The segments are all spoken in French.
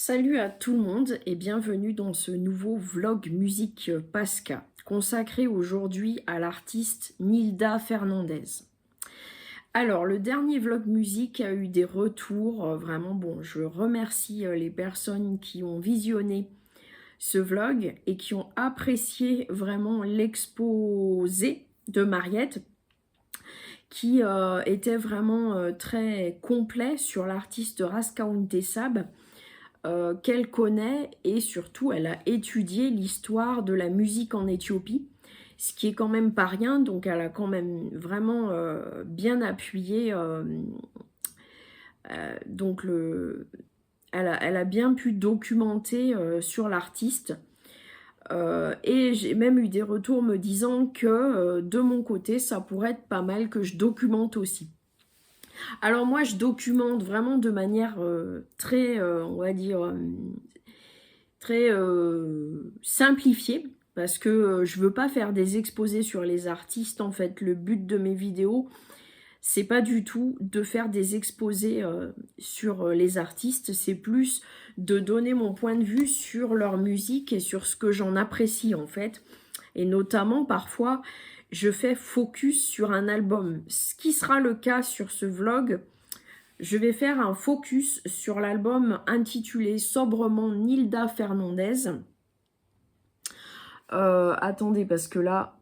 Salut à tout le monde et bienvenue dans ce nouveau vlog musique Pasca consacré aujourd'hui à l'artiste Nilda Fernandez. Alors le dernier vlog musique a eu des retours, vraiment bon, je remercie les personnes qui ont visionné ce vlog et qui ont apprécié vraiment l'exposé de Mariette qui était vraiment très complet sur l'artiste Raska Ountesab. Qu'elle connaît et surtout elle a étudié l'histoire de la musique en Éthiopie, ce qui est quand même pas rien, donc elle a quand même vraiment bien appuyé, donc elle a bien pu documenter sur l'artiste. Et j'ai même eu des retours me disant que de mon côté ça pourrait être pas mal que je documente aussi. Alors moi, je documente vraiment de manière très, on va dire, très simplifiée, parce que je veux pas faire des exposés sur les artistes. En fait, le but de mes vidéos, c'est pas du tout de faire des exposés sur les artistes, c'est plus de donner mon point de vue sur leur musique et sur ce que j'en apprécie en fait. Et notamment, parfois, je fais focus sur un album. Ce qui sera le cas sur ce vlog, je vais faire un focus sur l'album intitulé sobrement Nilda Fernandez. Attendez, parce que là,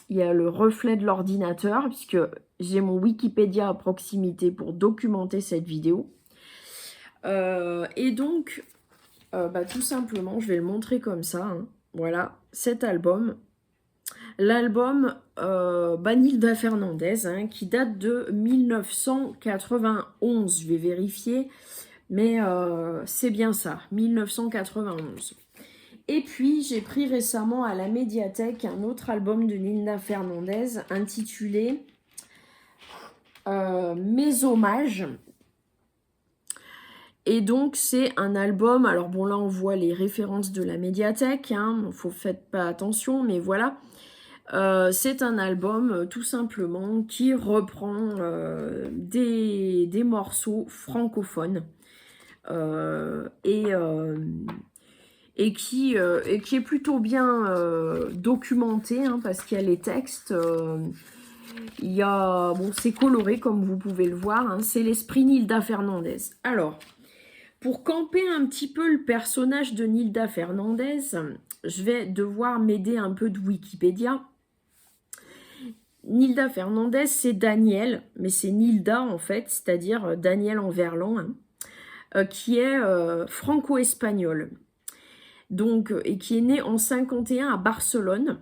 il y a le reflet de l'ordinateur, puisque j'ai mon Wikipédia à proximité pour documenter cette vidéo. Et donc, tout simplement, je vais le montrer comme ça. Hein. Voilà, cet album. L'album Nilda Fernandez, hein, qui date de 1991. Je vais vérifier, mais c'est bien ça, 1991. Et puis, j'ai pris récemment à la médiathèque un autre album de Nilda Fernandez intitulé Mes hommages. Et donc, c'est un album, alors bon, là, on voit les références de la médiathèque, hein, faites pas attention, mais voilà. C'est un album, tout simplement, qui reprend des morceaux francophones et qui est plutôt bien documenté, hein, parce qu'il y a les textes, il y a, bon, c'est coloré comme vous pouvez le voir, hein, c'est l'esprit Nilda Fernandez. Alors, pour camper un petit peu le personnage de Nilda Fernandez, je vais devoir m'aider un peu de Wikipédia. Nilda Fernandez, c'est Daniel, mais c'est Nilda en fait, c'est-à-dire Daniel en verlan, hein, qui est franco-espagnol. Donc, et qui est né en 51 à Barcelone,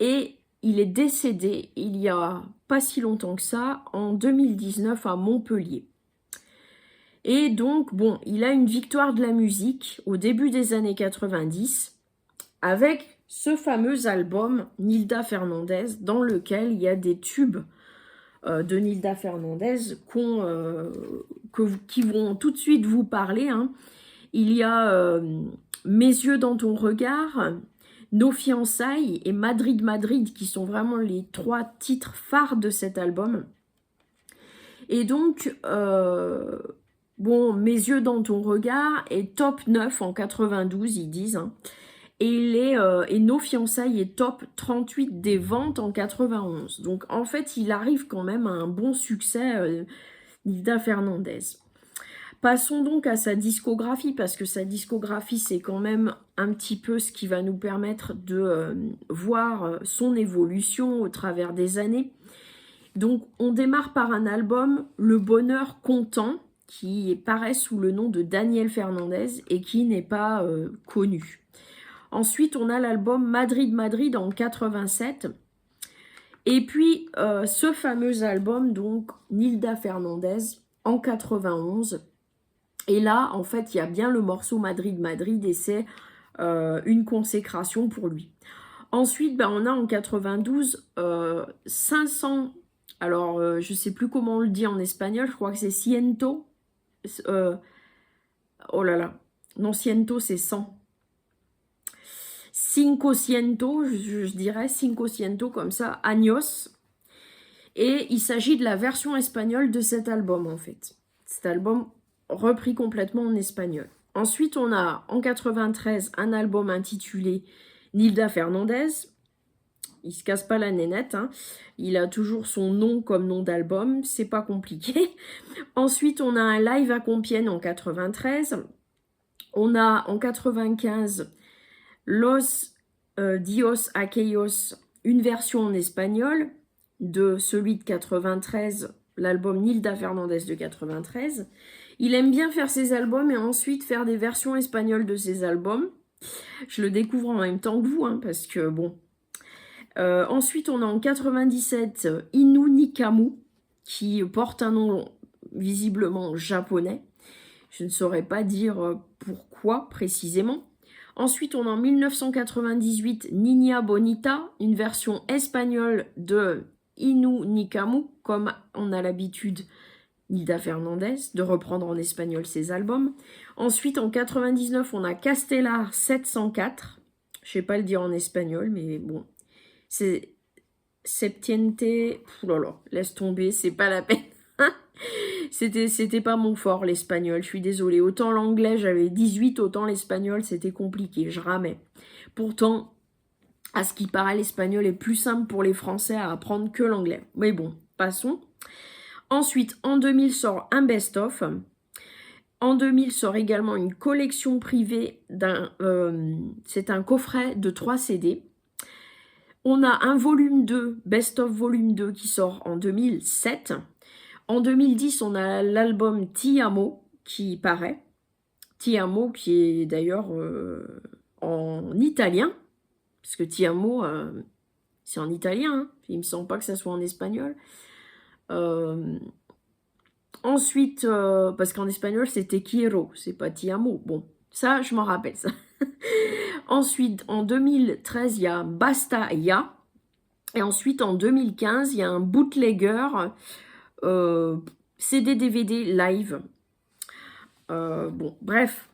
et il est décédé il y a pas si longtemps que ça, en 2019 à Montpellier. Et donc, bon, il a une victoire de la musique au début des années 90, avec ce fameux album Nilda Fernandez, dans lequel il y a des tubes de Nilda Fernandez qui vont tout de suite vous parler. Hein. Il y a Mes yeux dans ton regard, Nos fiançailles et Madrid Madrid, qui sont vraiment les trois titres phares de cet album. Et donc, bon, Mes yeux dans ton regard est top 9 en 92, ils disent. Hein. Et Nos fiançailles est top 38 des ventes en 91. Donc en fait, il arrive quand même à un bon succès, Nilda Fernandez. Passons donc à sa discographie, parce que sa discographie, c'est quand même un petit peu ce qui va nous permettre de voir son évolution au travers des années. Donc on démarre par un album, Le Bonheur Content, qui paraît sous le nom de Daniel Fernandez et qui n'est pas connu. Ensuite, on a l'album Madrid Madrid en 87. Et puis, ce fameux album, donc, Nilda Fernandez, en 91. Et là, en fait, il y a bien le morceau Madrid Madrid et c'est une consécration pour lui. Ensuite, on a en 92 500... Alors, je ne sais plus comment on le dit en espagnol, je crois que c'est ciento. Oh là là. Non, ciento, c'est 100. 500, je dirais 500 comme ça, años. Et il s'agit de la version espagnole de cet album en fait. Cet album repris complètement en espagnol. Ensuite, on a en 93 un album intitulé Nilda Fernandez. Il se casse pas la nénette, hein. Il a toujours son nom comme nom d'album, c'est pas compliqué. Ensuite, on a un live à Compiègne en 93. On a en 95 Los Dios Aquellos, une version en espagnol de celui de 93, l'album Nilda Fernandez de 93. Il aime bien faire ses albums et ensuite faire des versions espagnoles de ses albums. Je le découvre en même temps que vous, hein, parce que bon. Ensuite, on a en 97 Inu Nikamu, qui porte un nom visiblement japonais. Je ne saurais pas dire pourquoi précisément. Ensuite, on a en 1998 Niña Bonita, une version espagnole de Inu Nikamu, comme on a l'habitude, Nilda Fernandez, de reprendre en espagnol ses albums. Ensuite, en 99, on a Castellar 704. Je ne sais pas le dire en espagnol, mais bon. C'est Septiente. Oulala, laisse tomber, c'est pas la peine. C'était pas mon fort, l'espagnol, je suis désolée. Autant l'anglais, j'avais 18, autant l'espagnol, c'était compliqué, je ramais. Pourtant, à ce qui paraît, l'espagnol est plus simple pour les Français à apprendre que l'anglais. Mais bon, passons. Ensuite, en 2000 sort un best-of. En 2000 sort également une collection privée c'est un coffret de 3 CD. On a un volume 2, best-of volume 2 qui sort en 2007. En 2010, on a l'album Ti Amo qui paraît. Ti Amo qui est d'ailleurs en italien. Parce que Ti Amo, c'est en italien. Hein. Il ne me semble pas que ça soit en espagnol. Ensuite, parce qu'en espagnol, c'est Te quiero, c'est pas Ti Amo. Bon, ça, je m'en rappelle, ça. Ensuite, en 2013, il y a Basta Ya. Et ensuite, en 2015, il y a un bootlegger CD-DVD live. Bon, bref.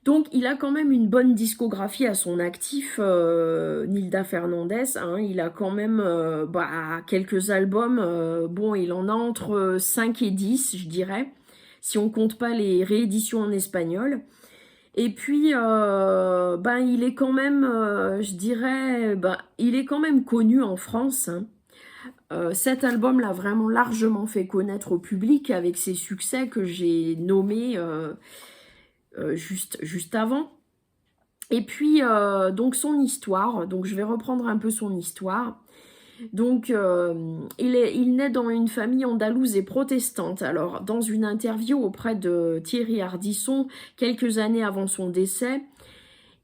Donc, il a quand même une bonne discographie à son actif, Nilda Fernandez. Hein, il a quand même quelques albums. Bon, il en a entre 5 et 10, je dirais, si on compte pas les rééditions en espagnol. Et puis, il est quand même, je dirais, il est quand même connu en France. Hein. Cet album l'a vraiment largement fait connaître au public avec ses succès que j'ai nommés juste avant. Et puis, donc son histoire, donc je vais reprendre un peu son histoire. Donc, il naît dans une famille andalouse et protestante. Alors, dans une interview auprès de Thierry Ardisson, quelques années avant son décès,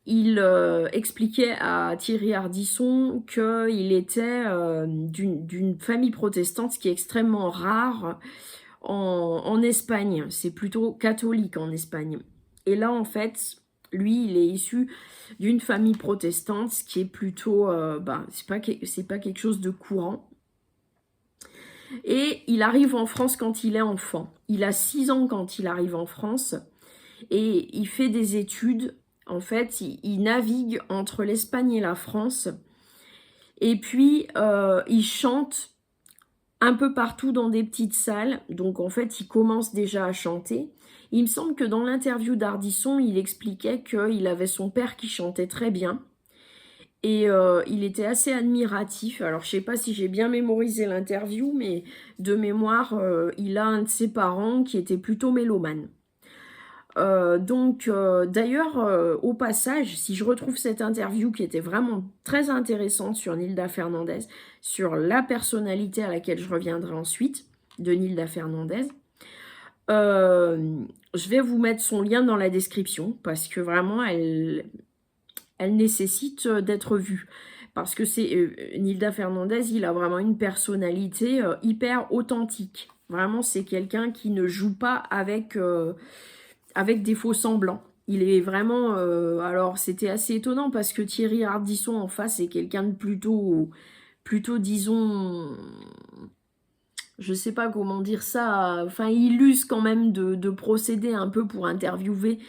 il expliquait à Thierry Ardisson qu'il était d'une famille protestante, ce qui est extrêmement rare en Espagne. C'est plutôt catholique en Espagne. Et là, en fait, lui, il est issu d'une famille protestante, ce qui est plutôt, c'est pas quelque chose de courant. Et il arrive en France quand il est enfant. Il a 6 ans quand il arrive en France et il fait des études. En fait, il navigue entre l'Espagne et la France. Et puis, il chante un peu partout dans des petites salles. Donc, en fait, il commence déjà à chanter. Il me semble que dans l'interview d'Ardisson, il expliquait qu'il avait son père qui chantait très bien. Et il était assez admiratif. Alors, je ne sais pas si j'ai bien mémorisé l'interview, mais de mémoire, il a un de ses parents qui était plutôt mélomane. D'ailleurs, au passage, si je retrouve cette interview qui était vraiment très intéressante sur Nilda Fernandez, sur la personnalité à laquelle je reviendrai ensuite, de Nilda Fernandez, je vais vous mettre son lien dans la description parce que vraiment elle nécessite d'être vue. Parce que Nilda Fernandez, il a vraiment une personnalité hyper authentique. Vraiment, c'est quelqu'un qui ne joue pas avec des faux semblants. Il est vraiment... alors, c'était assez étonnant parce que Thierry Ardisson en face est quelqu'un de plutôt, disons... Je sais pas comment dire ça, enfin il use quand même de procéder un peu pour interviewer.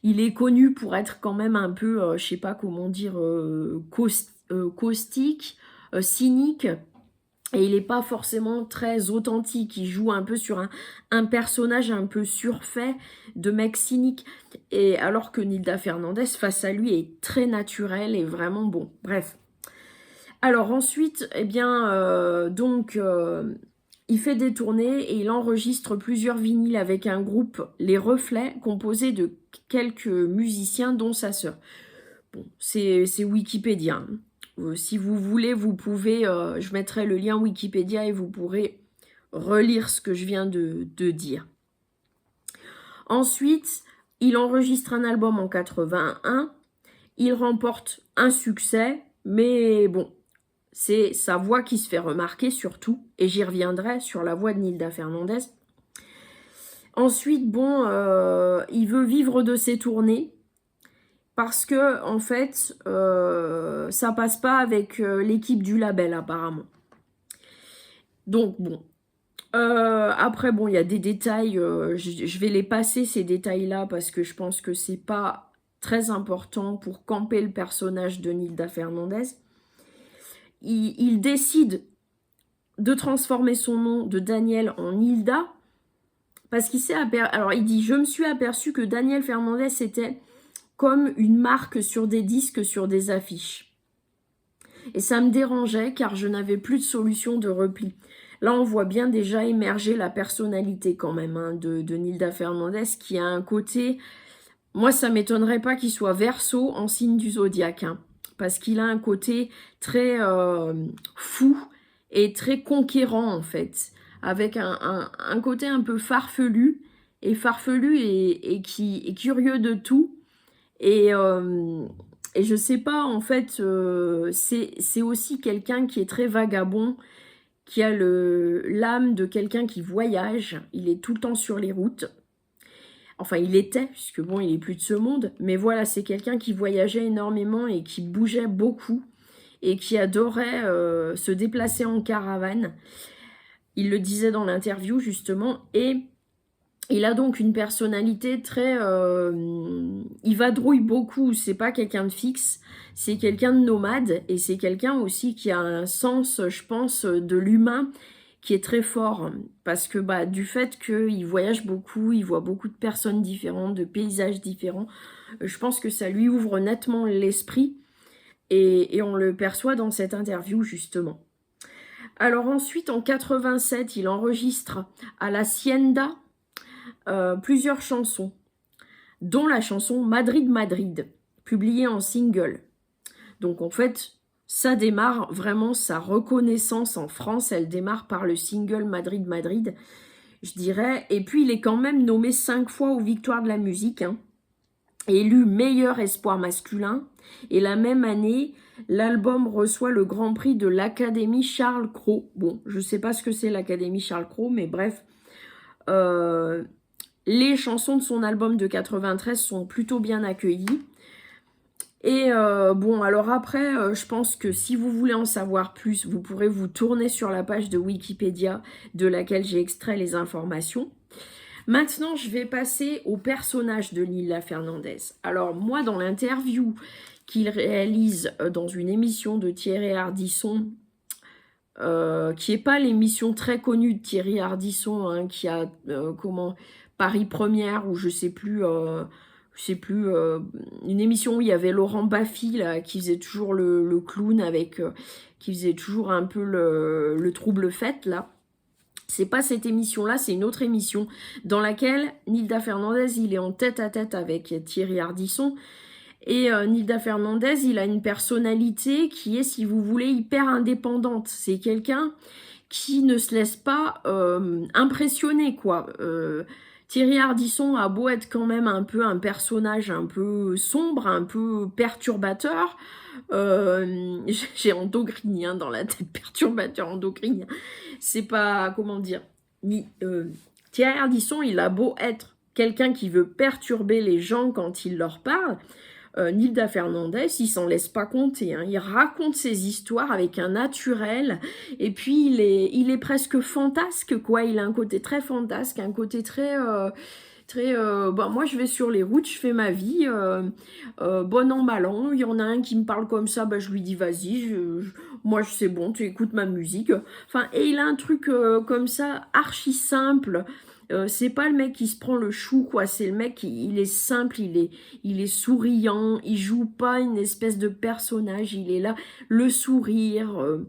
Il est connu pour être quand même un peu, je sais pas comment dire, caustique, cynique. Et il n'est pas forcément très authentique. Il joue un peu sur un personnage un peu surfait de mec cynique. Et alors que Nilda Fernandez, face à lui, est très naturelle et vraiment bon. Bref. Alors ensuite, eh bien, il fait des tournées et il enregistre plusieurs vinyles avec un groupe, Les Reflets, composé de quelques musiciens, dont sa sœur. Bon, c'est Wikipédia, hein. Si vous voulez, vous pouvez, je mettrai le lien Wikipédia et vous pourrez relire ce que je viens de dire. Ensuite, il enregistre un album en 81, il remporte un succès, mais bon, c'est sa voix qui se fait remarquer surtout, et j'y reviendrai sur la voix de Nilda Fernandez. Ensuite, bon, il veut vivre de ses tournées, parce que, en fait, ça passe pas avec l'équipe du label, apparemment. Donc, bon. Après, bon, il y a des détails, je vais les passer, ces détails-là, parce que je pense que c'est pas très important pour camper le personnage de Nilda Fernandez. Il décide de transformer son nom de Daniel en Nilda, parce qu'il s'est aperçu... Alors, il dit « Je me suis aperçu que Daniel Fernandez était... comme une marque sur des disques, sur des affiches. Et ça me dérangeait car je n'avais plus de solution de repli. » Là, on voit bien déjà émerger la personnalité quand même, hein, de Nilda Fernandez, qui a un côté... Moi, ça ne m'étonnerait pas qu'il soit Verseau en signe du zodiaque, hein, parce qu'il a un côté très fou et très conquérant, en fait, avec un côté un peu farfelu, et qui est curieux de tout. Et je sais pas, en fait, c'est aussi quelqu'un qui est très vagabond, qui a l'âme de quelqu'un qui voyage. Il est tout le temps sur les routes. Enfin, il était, puisque bon, il est plus de ce monde. Mais voilà, c'est quelqu'un qui voyageait énormément et qui bougeait beaucoup et qui adorait se déplacer en caravane. Il le disait dans l'interview, justement, et... il a donc une personnalité très... il vadrouille beaucoup, c'est pas quelqu'un de fixe, c'est quelqu'un de nomade, et c'est quelqu'un aussi qui a un sens, je pense, de l'humain qui est très fort, parce que bah, du fait qu'il voyage beaucoup, il voit beaucoup de personnes différentes, de paysages différents, je pense que ça lui ouvre nettement l'esprit, et on le perçoit dans cette interview, justement. Alors ensuite, en 87, il enregistre à l'Hacienda, plusieurs chansons, dont la chanson Madrid Madrid, publiée en single. Donc en fait, ça démarre vraiment sa reconnaissance en France, elle démarre par le single Madrid Madrid, je dirais. Et puis il est quand même nommé 5 fois aux Victoires de la musique, hein, élu meilleur espoir masculin. Et la même année, l'album reçoit le Grand Prix de l'Académie Charles Cros. Bon, je sais pas ce que c'est l'Académie Charles Cros, mais bref... les chansons de son album de 93 sont plutôt bien accueillies. Et bon, alors après, je pense que si vous voulez en savoir plus, vous pourrez vous tourner sur la page de Wikipédia de laquelle j'ai extrait les informations. Maintenant, je vais passer au personnage de Nilda Fernandez. Alors moi, dans l'interview qu'il réalise dans une émission de Thierry Ardisson, qui n'est pas l'émission très connue de Thierry Ardisson, hein, qui a Paris Première, ou je sais plus, une émission où il y avait Laurent Baffy là, qui faisait toujours le clown, avec qui faisait toujours un peu le trouble fête là. C'est pas cette émission-là, c'est une autre émission dans laquelle Nilda Fernandez, il est en tête-à-tête avec Thierry Ardisson. Et Nilda Fernandez, il a une personnalité qui est, si vous voulez, hyper indépendante. C'est quelqu'un qui ne se laisse pas impressionner, quoi. Thierry Ardisson a beau être quand même un peu un personnage un peu sombre, un peu perturbateur. J'ai endocrinien dans la tête, perturbateur endocrinien. C'est pas, comment dire... Thierry Ardisson, il a beau être quelqu'un qui veut perturber les gens quand il leur parle... Nilda Fernandez, il s'en laisse pas compter, hein. Il raconte ses histoires avec un naturel, et puis il est presque fantasque, quoi. Il a un côté très fantasque, un côté très... bah, moi je vais sur les routes, je fais ma vie, bon an mal an, il y en a un qui me parle comme ça, bah, je lui dis vas-y, moi c'est bon, tu écoutes ma musique. Enfin, et il a un truc comme ça, archi simple. C'est pas le mec qui se prend le chou, quoi. C'est le mec, il est simple, il est souriant, il joue pas une espèce de personnage, il est là, le sourire,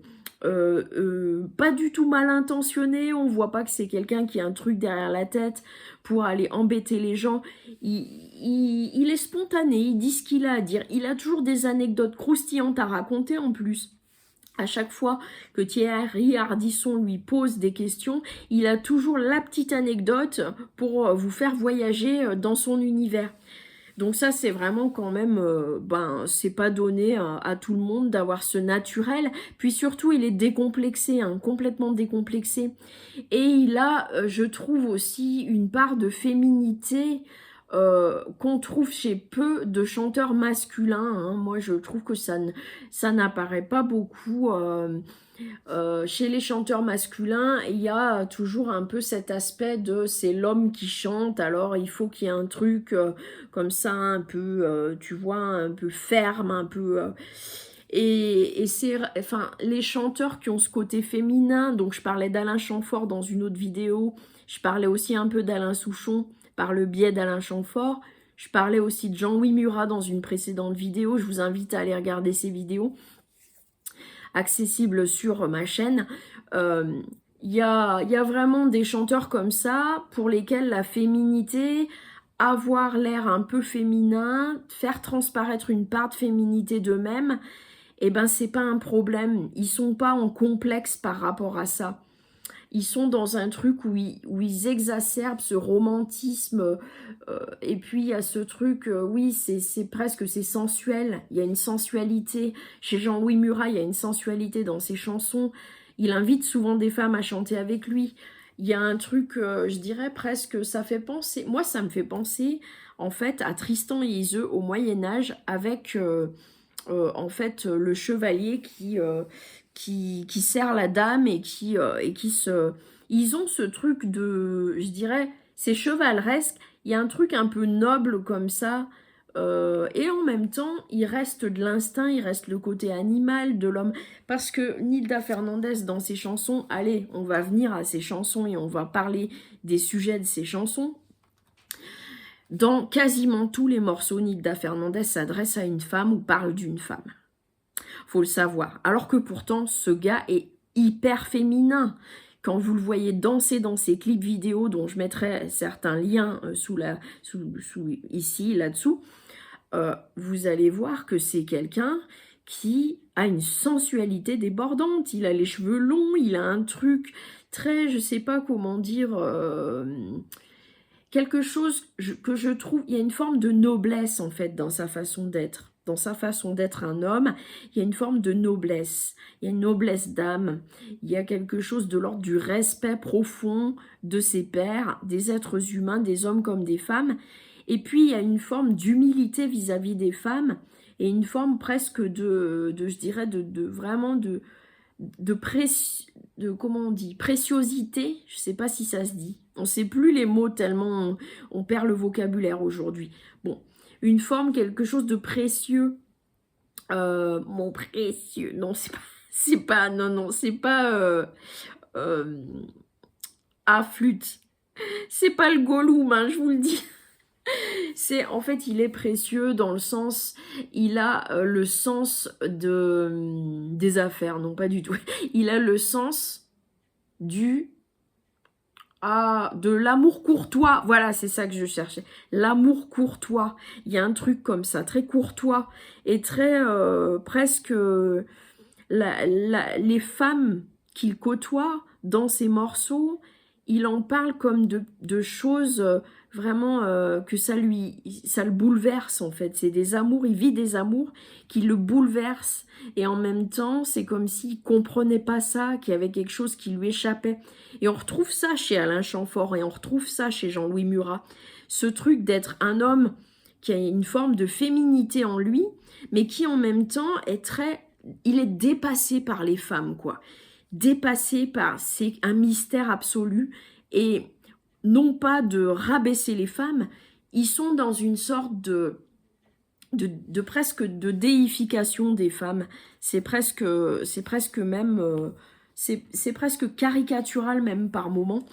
pas du tout mal intentionné, on voit pas que c'est quelqu'un qui a un truc derrière la tête pour aller embêter les gens. Il est spontané, il dit ce qu'il a à dire, il a toujours des anecdotes croustillantes à raconter en plus. À chaque fois que Thierry Ardisson lui pose des questions, il a toujours la petite anecdote pour vous faire voyager dans son univers. Donc ça, c'est vraiment quand même, c'est pas donné à tout le monde d'avoir ce naturel. Puis surtout, il est décomplexé, hein, complètement décomplexé. Et il a, je trouve aussi, une part de féminité qu'on trouve chez peu de chanteurs masculins, hein. Moi, je trouve que ça n'apparaît pas beaucoup. Chez les chanteurs masculins, il y a toujours un peu cet aspect de c'est l'homme qui chante, alors il faut qu'il y ait un truc comme ça, un peu, tu vois, un peu ferme, un peu... et c'est, enfin, les chanteurs qui ont ce côté féminin, donc je parlais d'Alain Chamfort dans une autre vidéo, je parlais aussi un peu d'Alain Souchon par le biais d'Alain Chamfort, je parlais aussi de Jean-Louis Murat dans une précédente vidéo, je vous invite à aller regarder ces vidéos accessibles sur ma chaîne. Il y a vraiment des chanteurs comme ça pour lesquels la féminité, avoir l'air un peu féminin, faire transparaître une part de féminité d'eux-mêmes, eh ben c'est pas un problème. Ils sont pas en complexe par rapport à ça. Ils sont dans un truc où ils exacerbent ce romantisme. Et puis, il y a ce truc, oui, c'est presque, c'est sensuel. Il y a une sensualité. Chez Jean-Louis Murat, il y a une sensualité dans ses chansons. Il invite souvent des femmes à chanter avec lui. Il y a un truc, je dirais presque, ça fait penser... Moi, ça me fait penser, en fait, à Tristan et Iseult au Moyen-Âge avec... en fait, le chevalier qui sert la dame et qui se... Ils ont ce truc de, je dirais, c'est chevaleresque, il y a un truc un peu noble comme ça, et en même temps, il reste de l'instinct, il reste le côté animal de l'homme, parce que Nilda Fernandez, dans ses chansons, allez, on va venir à ses chansons et on va parler des sujets de ses chansons. Dans quasiment tous les morceaux, Nilda Fernandez s'adresse à une femme ou parle d'une femme. Faut le savoir. Alors que pourtant, ce gars est hyper féminin. Quand vous le voyez danser dans ses clips vidéo, dont je mettrai certains liens ici, là-dessous, vous allez voir que c'est quelqu'un qui a une sensualité débordante. Il a les cheveux longs, il a un truc très, je sais pas comment dire... quelque chose que je trouve, il y a une forme de noblesse en fait dans sa façon d'être. Dans sa façon d'être un homme, il y a une forme de noblesse. Il y a une noblesse d'âme. Il y a quelque chose de l'ordre du respect profond de ses pairs, des êtres humains, des hommes comme des femmes. Et puis, il y a une forme d'humilité vis-à-vis des femmes et une forme presque je dirais, vraiment de comment on dit, préciosité, je ne sais pas si ça se dit. On ne sait plus les mots tellement on perd le vocabulaire aujourd'hui. Bon, une forme, quelque chose de précieux. Mon précieux, non, c'est pas à flûte. C'est pas le Gollum, hein, je vous le dis. C'est, en fait, il est précieux dans le sens, il a le sens des affaires, non pas du tout. Il a le sens de l'amour courtois. Voilà, c'est ça que je cherchais. L'amour courtois. Il y a un truc comme ça, très courtois et très presque les femmes qu'il côtoie dans ses morceaux, il en parle comme de choses vraiment que ça le bouleverse en fait. C'est des amours, il vit des amours qui le bouleversent et en même temps c'est comme s'il comprenait pas ça, qu'il y avait quelque chose qui lui échappait. Et on retrouve ça chez Alain Chamfort et on retrouve ça chez Jean-Louis Murat. Ce truc d'être un homme qui a une forme de féminité en lui, mais qui en même temps il est dépassé par les femmes, quoi. Dépassé par, c'est un mystère absolu, et non pas de rabaisser les femmes, ils sont dans une sorte presque de déification des femmes. C'est presque même, c'est presque caricatural même par moment.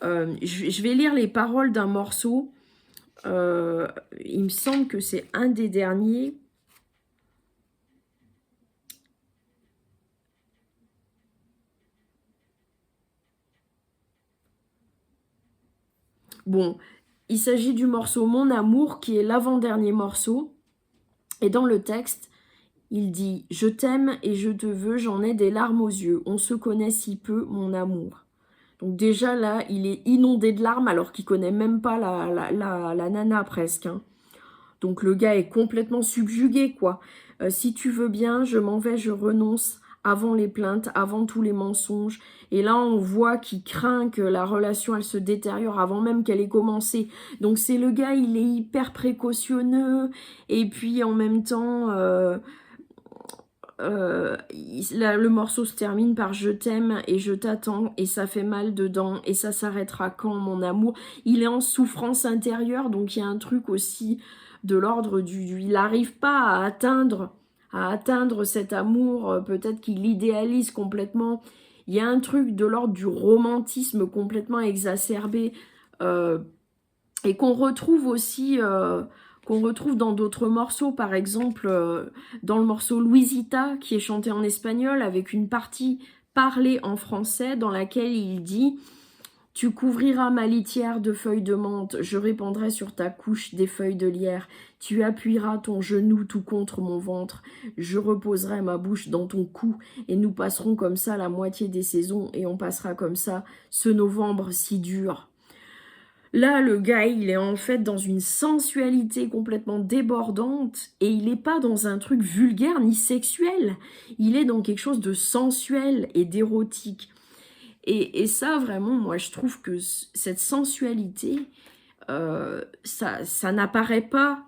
Je vais lire les paroles d'un morceau. Il me semble que c'est un des derniers. Bon, il s'agit du morceau Mon amour, qui est l'avant-dernier morceau. Et dans le texte, il dit « Je t'aime et je te veux, j'en ai des larmes aux yeux. On se connaît si peu, mon amour. » Donc déjà là, il est inondé de larmes alors qu'il connaît même pas la nana presque. Hein. Donc le gars est complètement subjugué, quoi. Si tu veux bien, je m'en vais, je renonce avant les plaintes, avant tous les mensonges. Et là, on voit qu'il craint que la relation, elle se détériore avant même qu'elle ait commencé. Donc c'est le gars, il est hyper précautionneux. Et puis en même temps... le morceau se termine par je t'aime et je t'attends et ça fait mal dedans et ça s'arrêtera quand mon amour. Il est en souffrance intérieure, donc il y a un truc aussi de l'ordre il n'arrive pas à atteindre cet amour, peut-être qu'il l'idéalise complètement. Il y a un truc de l'ordre du romantisme complètement exacerbé et qu'on retrouve aussi qu'on retrouve dans d'autres morceaux, par exemple dans le morceau Luisita, qui est chanté en espagnol, avec une partie parlée en français, dans laquelle il dit « Tu couvriras ma litière de feuilles de menthe, je répandrai sur ta couche des feuilles de lierre, tu appuieras ton genou tout contre mon ventre, je reposerai ma bouche dans ton cou, et nous passerons comme ça la moitié des saisons, et on passera comme ça ce novembre si dur. » Là, le gars, il est en fait dans une sensualité complètement débordante et il n'est pas dans un truc vulgaire ni sexuel. Il est dans quelque chose de sensuel et d'érotique. Et ça, vraiment, moi, je trouve que cette sensualité, ça n'apparaît pas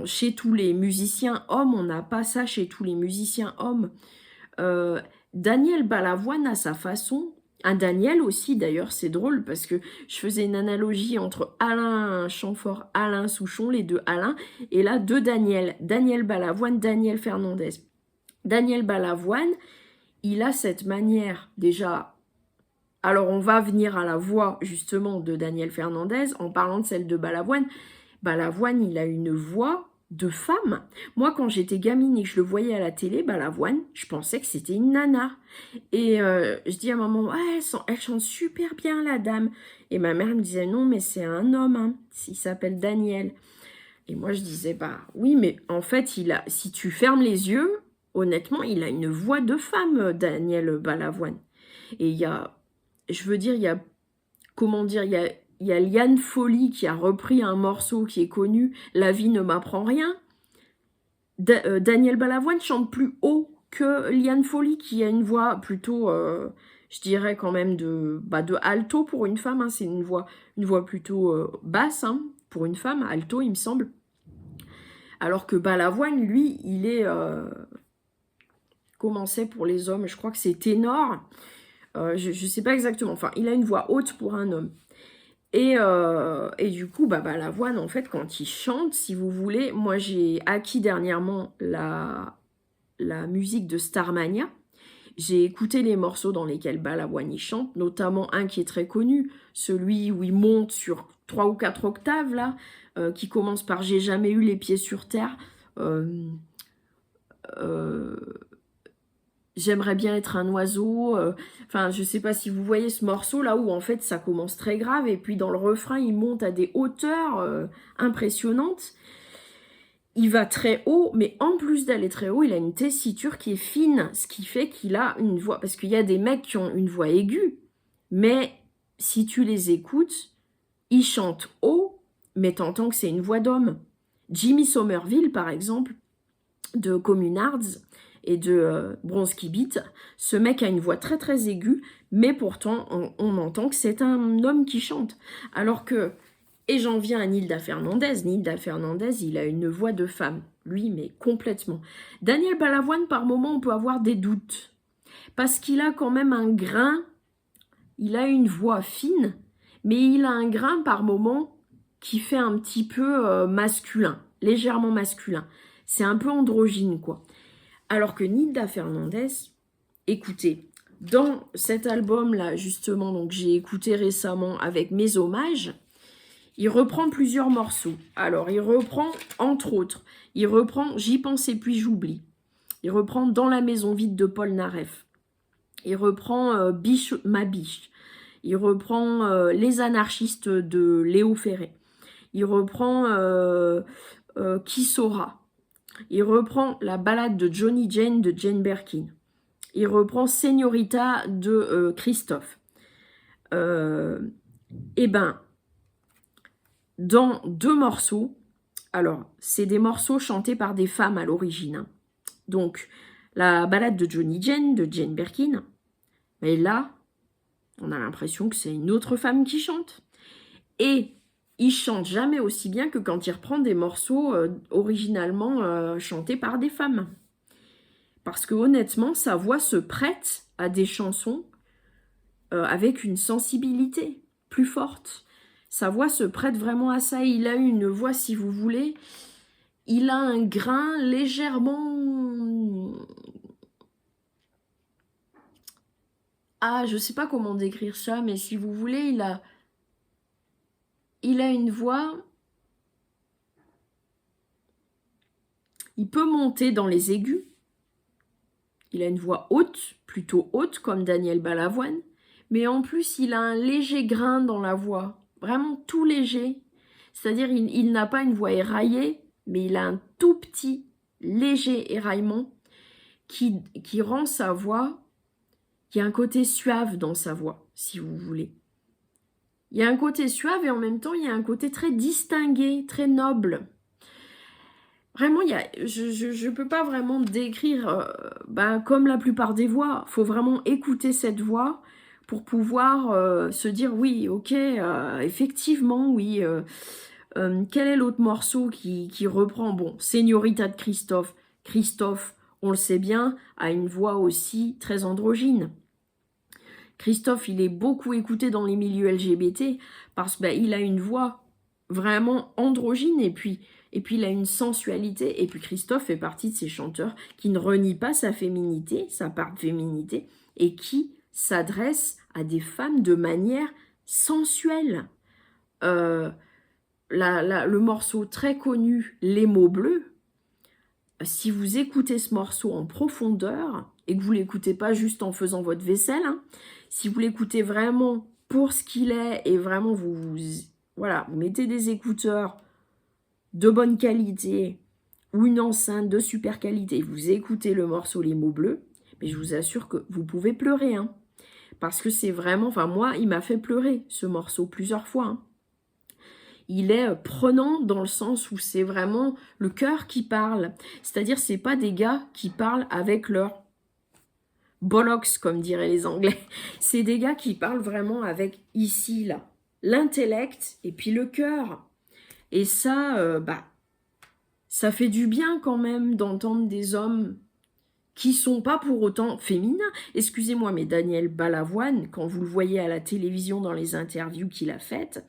chez tous les musiciens hommes. On n'a pas ça chez tous les musiciens hommes. Daniel Balavoine a sa façon. Un Daniel aussi, d'ailleurs, c'est drôle parce que je faisais une analogie entre Alain Chamfort, Alain Souchon, les deux Alain, et là, deux Daniel. Daniel Balavoine, Daniel Fernandez. Daniel Balavoine, il a cette manière, déjà... Alors, on va venir à la voix, justement, de Daniel Fernandez, en parlant de celle de Balavoine. Balavoine, il a une voix de femme. Moi, quand j'étais gamine et que je le voyais à la télé, Balavoine, je pensais que c'était une nana. Et je dis à maman, ouais, elle chante super bien, la dame. Et ma mère me disait, non, mais c'est un homme, hein. Il s'appelle Daniel. Et moi, je disais, bah oui, mais en fait, si tu fermes les yeux, honnêtement, il a une voix de femme, Daniel Balavoine. Et il y a, je veux dire, il y a, comment dire, il y a Liane Folly qui a repris un morceau qui est connu, La vie ne m'apprend rien. Daniel Balavoine chante plus haut que Liane Folly, qui a une voix plutôt, je dirais quand même de alto pour une femme. Hein. C'est une voix plutôt basse hein, pour une femme, alto il me semble. Alors que Balavoine, lui, il est... comment c'est pour les hommes? Je crois que c'est ténor. Je ne sais pas exactement. Enfin, il a une voix haute pour un homme. Et du coup, Balavoine, en fait, quand il chante, si vous voulez, moi j'ai acquis dernièrement la musique de Starmania. J'ai écouté les morceaux dans lesquels Balavoine y chante, notamment un qui est très connu, celui où il monte sur 3 ou 4 octaves, là, qui commence par « J'ai jamais eu les pieds sur terre ». J'aimerais bien être un oiseau. Enfin, je sais pas si vous voyez ce morceau là où en fait ça commence très grave et puis dans le refrain il monte à des hauteurs impressionnantes. Il va très haut, mais en plus d'aller très haut, il a une tessiture qui est fine, ce qui fait qu'il a une voix. Parce qu'il y a des mecs qui ont une voix aiguë, mais si tu les écoutes, ils chantent haut, mais t'entends que c'est une voix d'homme. Jimmy Somerville, par exemple, de Communards et de Bronski Beat, ce mec a une voix très très aiguë, mais pourtant on entend que c'est un homme qui chante. Alors que, et j'en viens à Nilda Fernandez, Nilda Fernandez, il a une voix de femme, lui, mais complètement. Daniel Balavoine, par moment, on peut avoir des doutes, parce qu'il a quand même un grain, il a une voix fine, mais il a un grain par moment qui fait un petit peu masculin. légèrement masculin. C'est un peu androgyne, quoi. Alors que Nilda Fernandez, écoutez, dans cet album-là, justement, donc j'ai écouté récemment avec mes hommages, il reprend plusieurs morceaux. Alors, il reprend, entre autres, il reprend J'y pensais puis j'oublie. Il reprend Dans la maison vide de Paul Naref. Il reprend Biche, ma biche. Il reprend Les anarchistes de Léo Ferré. Il reprend Qui saura. Il reprend La balade de Johnny Jane de Jane Birkin. Il reprend Señorita de Christophe. Eh ben, dans 2 morceaux, alors, c'est des morceaux chantés par des femmes à l'origine. Hein. Donc, la balade de Johnny Jane de Jane Birkin. Mais là, on a l'impression que c'est une autre femme qui chante. Et il chante jamais aussi bien que quand il reprend des morceaux originalement chantés par des femmes. Parce que honnêtement, sa voix se prête à des chansons avec une sensibilité plus forte. Sa voix se prête vraiment à ça. Il a une voix, si vous voulez, il a un grain légèrement... Ah, je sais pas comment décrire ça, mais si vous voulez, il a une voix... Il peut monter dans les aigus. Il a une voix haute, plutôt haute, comme Daniel Balavoine. Mais en plus, il a un léger grain dans la voix. Vraiment tout léger. C'est-à-dire, il n'a pas une voix éraillée, mais il a un tout petit, léger éraillement qui rend sa voix... Il y a un côté suave dans sa voix, si vous voulez. Il y a un côté suave et en même temps, il y a un côté très distingué, très noble. Vraiment, je ne peux pas vraiment décrire comme la plupart des voix. Il faut vraiment écouter cette voix pour pouvoir se dire, oui, ok, effectivement, oui. Quel est l'autre morceau qui reprend? Bon, Señorita de Christophe. Christophe, on le sait bien, a une voix aussi très androgyne. Christophe, il est beaucoup écouté dans les milieux LGBT parce qu'il a une voix vraiment androgyne et puis il a une sensualité. Et puis Christophe fait partie de ces chanteurs qui ne renient pas sa féminité, sa part de féminité, et qui s'adresse à des femmes de manière sensuelle. Le morceau très connu, Les mots bleus, si vous écoutez ce morceau en profondeur, et que vous ne l'écoutez pas juste en faisant votre vaisselle, hein, si vous l'écoutez vraiment pour ce qu'il est, et vraiment vous mettez des écouteurs de bonne qualité, ou une enceinte de super qualité, vous écoutez le morceau Les mots bleus, mais je vous assure que vous pouvez pleurer, hein, parce que c'est vraiment, enfin moi, il m'a fait pleurer ce morceau plusieurs fois, hein. Il est prenant dans le sens où c'est vraiment le cœur qui parle. C'est-à-dire, c'est pas des gars qui parlent avec leur bollocks, comme diraient les Anglais. C'est des gars qui parlent vraiment avec, ici, là, l'intellect et puis le cœur. Et ça, ça fait du bien quand même d'entendre des hommes qui sont pas pour autant féminins. Excusez-moi, mais Daniel Balavoine, quand vous le voyez à la télévision dans les interviews qu'il a faites,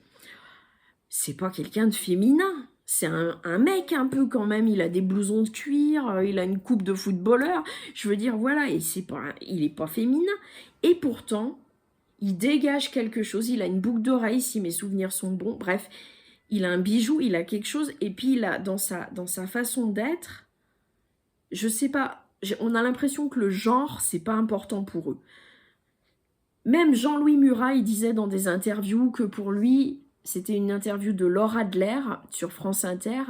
c'est pas quelqu'un de féminin. C'est un mec un peu quand même. Il a des blousons de cuir, il a une coupe de footballeur. Je veux dire, voilà, et il est pas féminin. Et pourtant, il dégage quelque chose. Il a une boucle d'oreille, si mes souvenirs sont bons. Bref, il a un bijou, il a quelque chose. Et puis, il a dans sa façon d'être, je sais pas, on a l'impression que le genre, c'est pas important pour eux. Même Jean-Louis Murat, il disait dans des interviews que pour lui... C'était une interview de Laura Adler sur France Inter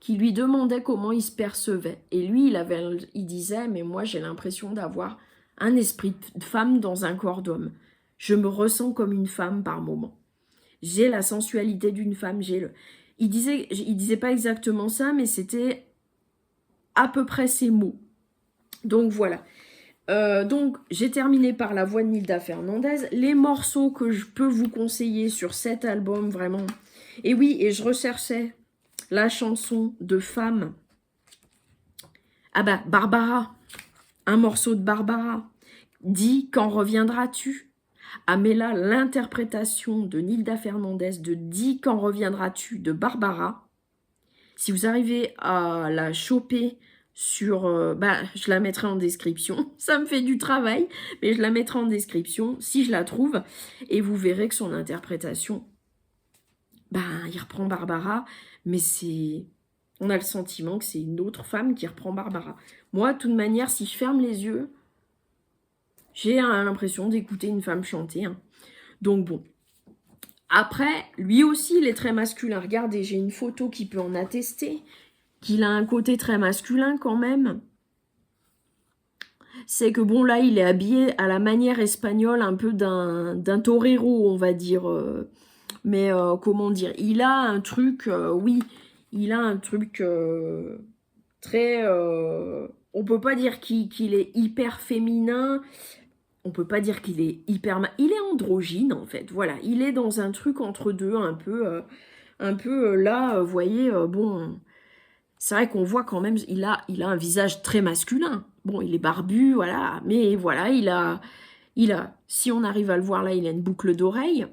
qui lui demandait comment il se percevait. Et lui, il disait, mais moi j'ai l'impression d'avoir un esprit de femme dans un corps d'homme. Je me ressens comme une femme par moment. J'ai la sensualité d'une femme. Il disait pas exactement ça, mais c'était à peu près ces mots. Donc voilà. Donc, j'ai terminé par la voix de Nilda Fernandez. Les morceaux que je peux vous conseiller sur cet album, vraiment. Et oui, et je recherchais la chanson de femme. Ah bah, Barbara. Un morceau de Barbara. Dis, quand reviendras-tu? Ah mais là, l'interprétation de Nilda Fernandez de Dis, quand reviendras-tu de Barbara, Si vous arrivez à la choper sur... je la mettrai en description. Ça me fait du travail, mais je la mettrai en description si je la trouve. Et vous verrez que son interprétation, il reprend Barbara, mais c'est... On a le sentiment que c'est une autre femme qui reprend Barbara. Moi, de toute manière, si je ferme les yeux, j'ai l'impression d'écouter une femme chanter. Hein. Donc bon. Après, lui aussi, il est très masculin. Regardez, j'ai une photo qui peut en attester. Qu'il a un côté très masculin quand même. C'est que bon, là, il est habillé à la manière espagnole, un peu d'un torero, on va dire. Mais comment dire, il a un truc, oui, il a un truc très... on peut pas dire qu'il est hyper féminin, on peut pas dire qu'il est hyper... Il est androgyne, en fait, voilà. Il est dans un truc entre deux, un peu là, vous voyez, bon... C'est vrai qu'on voit quand même, il a un visage très masculin. Bon, il est barbu, voilà, mais voilà, il a, si on arrive à le voir là, il a une boucle d'oreille.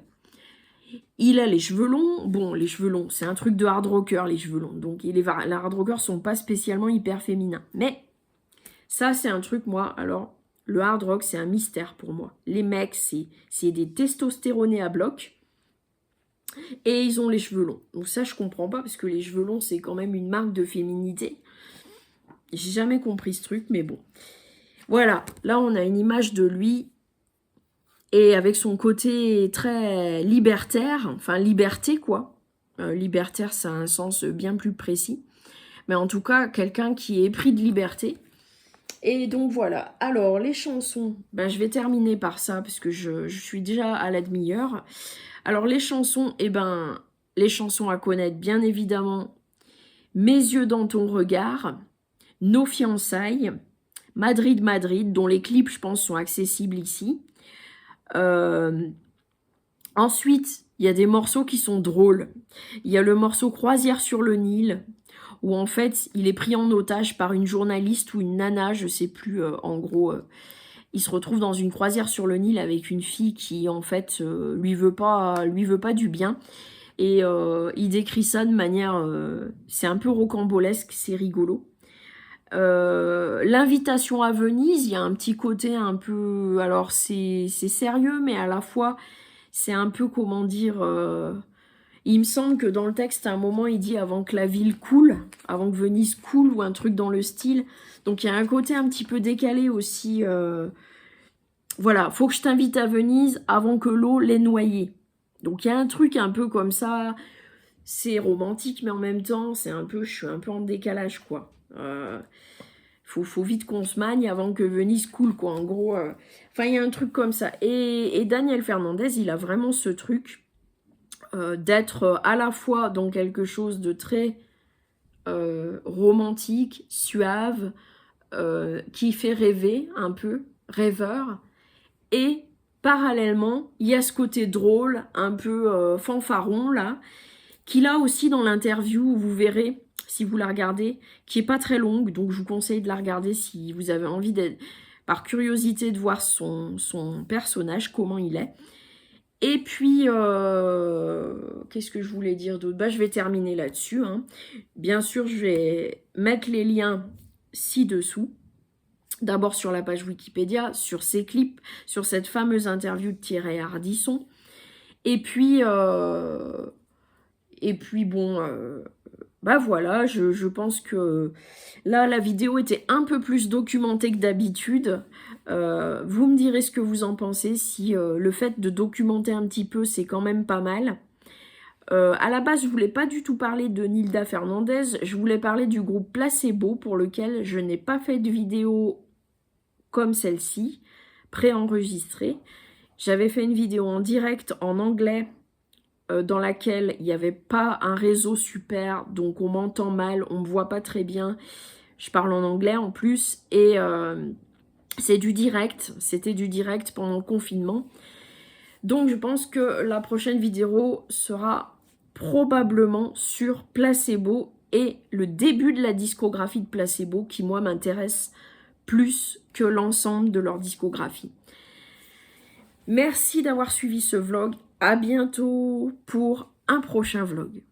Il a les cheveux longs. Bon, les cheveux longs, c'est un truc de hard rocker, les cheveux longs. Donc, les hard rockers sont pas spécialement hyper féminins. Mais, ça, c'est un truc, moi, alors, le hard rock, c'est un mystère pour moi. Les mecs, c'est des testostéronés à bloc. Et ils ont les cheveux longs. Donc ça, je comprends pas, parce que les cheveux longs, c'est quand même une marque de féminité. J'ai jamais compris ce truc, mais bon. Voilà, là, on a une image de lui, et avec son côté très libertaire, enfin, liberté, quoi. Libertaire, ça a un sens bien plus précis. Mais en tout cas, quelqu'un qui est épris de liberté. Et donc, voilà. Alors, les chansons, je vais terminer par ça, parce que je suis déjà à la demi-heure. Alors, les chansons, les chansons à connaître, bien évidemment, Mes yeux dans ton regard, Nos fiançailles, Madrid, Madrid, dont les clips, je pense, sont accessibles ici. Ensuite, il y a des morceaux qui sont drôles. Il y a le morceau Croisière sur le Nil, où en fait, il est pris en otage par une journaliste ou une nana, je sais plus, en gros... il se retrouve dans une croisière sur le Nil avec une fille qui, en fait, lui veut pas du bien. Et il décrit ça de manière... c'est un peu rocambolesque, c'est rigolo. L'invitation à Venise, il y a un petit côté un peu... Alors, c'est sérieux, mais à la fois, c'est un peu, comment dire... il me semble que dans le texte, à un moment, il dit « avant que la ville coule », avant que Venise coule, ou un truc dans le style. Donc, il y a un côté un petit peu décalé aussi... Voilà, faut que je t'invite à Venise avant que l'eau l'ait noyé. Donc il y a un truc un peu comme ça, c'est romantique, mais en même temps, je suis un peu en décalage, quoi. Faut vite qu'on se magne avant que Venise coule, quoi. En gros, enfin, il y a un truc comme ça. Et Daniel Fernandez, il a vraiment ce truc d'être à la fois dans quelque chose de très romantique, suave, qui fait rêver un peu, rêveur. Et parallèlement, il y a ce côté drôle, un peu fanfaron, là, qu'il a aussi dans l'interview, vous verrez, si vous la regardez, qui est pas très longue, donc je vous conseille de la regarder si vous avez envie d'être, par curiosité, de voir son personnage, comment il est. Et puis, qu'est-ce que je voulais dire d'autre? Je vais terminer là-dessus. Hein. Bien sûr, je vais mettre les liens ci-dessous. D'abord sur la page Wikipédia, sur ses clips, sur cette fameuse interview de Thierry Ardisson. Et puis bon, voilà, je pense que là, la vidéo était un peu plus documentée que d'habitude. Vous me direz ce que vous en pensez, si le fait de documenter un petit peu, c'est quand même pas mal. À la base, je voulais pas du tout parler de Nilda Fernandez, je voulais parler du groupe Placebo, pour lequel je n'ai pas fait de vidéo comme celle-ci, préenregistrée. J'avais fait une vidéo en direct en anglais dans laquelle il n'y avait pas un réseau super, donc on m'entend mal, on me voit pas très bien. Je parle en anglais en plus, et c'est du direct, c'était du direct pendant le confinement. Donc je pense que la prochaine vidéo sera probablement sur Placebo et le début de la discographie de Placebo qui, moi, m'intéresse plus que l'ensemble de leur discographie. Merci d'avoir suivi ce vlog. À bientôt pour un prochain vlog.